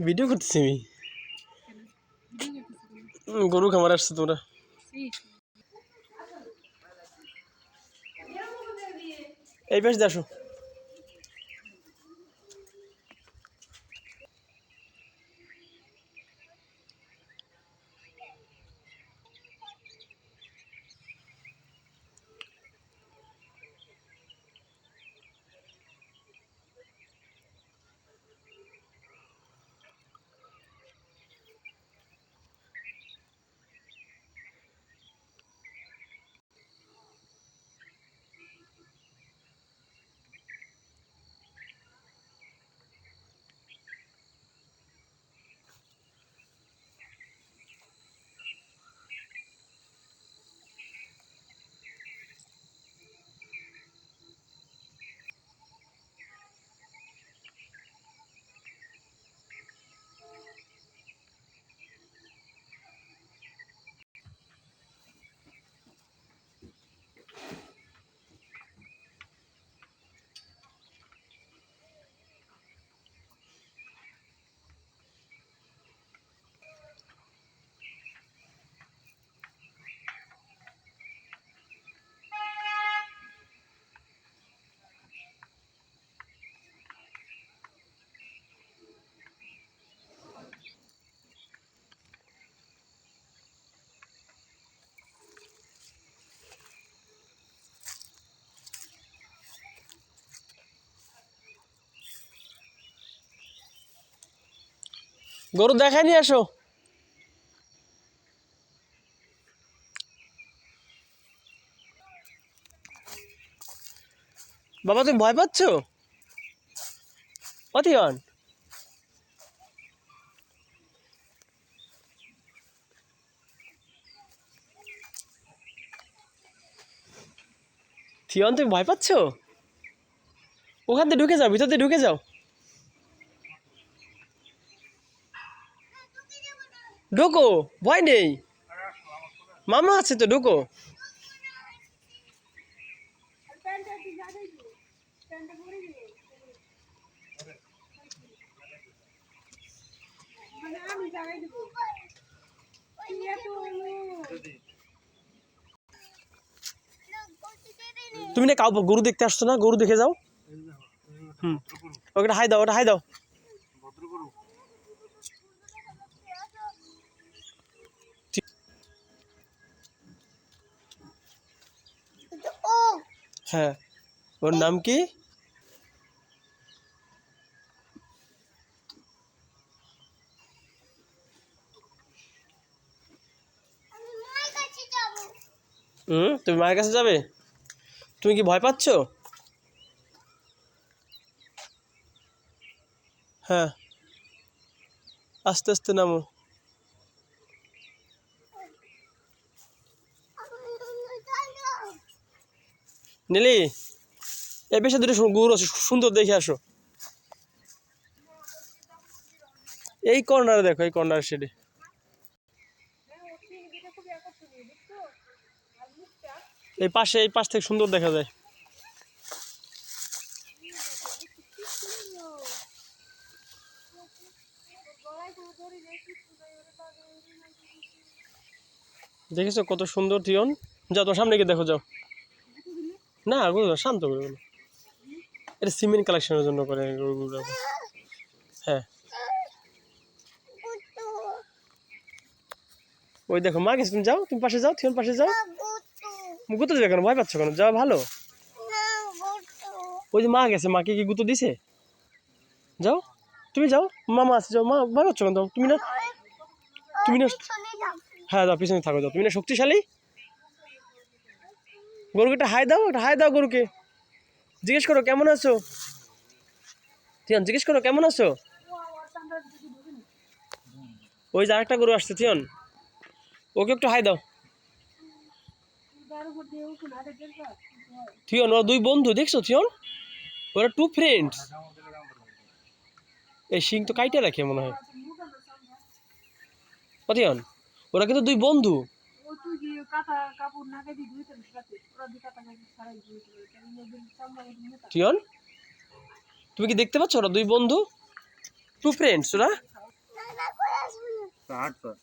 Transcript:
video করতেছি আমি গরু খামার আসছে তোমরা এই পাশে আসো গরু দেখাই নিয়ে আসো বাবা তুমি ভয় পাচ্ছ অতিয়ন থিয়ন তুমি ভয় পাচ্ছ ওখান থেকে ঢুকে যাও ভিতর দিয়ে ঢুকে যাও ঢোকো ভয় নেই মামা আছে তো ঢোকো তুমি না কাউ গরু দেখতে আসছো না গরু দেখে যাও ওটা হাই দাও ওটা হাই দাও হ্যাঁ ওর নাম কি তুমি মায়ের কাছে যাবে তুমি কি ভয় পাচ্ছ হ্যাঁ আস্তে আস্তে নামো নিলি এই বেশি দুটো গরু আছে সুন্দর দেখে আসো এই কর্নারে দেখো এই কর্নার সেটে এই পাশ থেকে সুন্দর দেখা যায় দেখেছো কত সুন্দর থিয়ন যাও তোমার সামনে গিয়ে দেখো যাও না গরু শান্ত করে এটা সিমেন্ট কালেকশনের জন্য করে গরুগুলো হ্যাঁ ওই দেখো মা গেছে তুমি যাও তুমি পাশে যাও থিয়ন পাশে যাও গুঁতো দেবে কেন ভয় পাচ্ছ কেন যাও ভালো ওই যে মা গেছে মাকে কি গুঁতো দিছে যাও তুমি যাও মামা আছে যাও মা ভয় পাচ্ছ কেন তুমি না হ্যাঁ যাও পিছনে থাকো যাও তুমি না শক্তিশালী গরুকে একটা হাই দাও গরুকে জিজ্ঞেস করো কেমন আছো থিয়ন জিজ্ঞেস করো কেমন আছো ওই যে আরেকটা গরু আসছে থিয়ন ওকে একটু হাই দাও থিয়ন ওরা দুই বন্ধু দেখছো থিয়ন ওরা টু ফ্রেন্ডস এই শিং তো কাইটা রাখে মনে হয় থিয়ন ওরা কিন্তু দুই বন্ধু থিয়ন তুমি কি দেখতে পাচ্ছ ওরা দুই বন্ধু টু ফ্রেন্ডস ওরা 800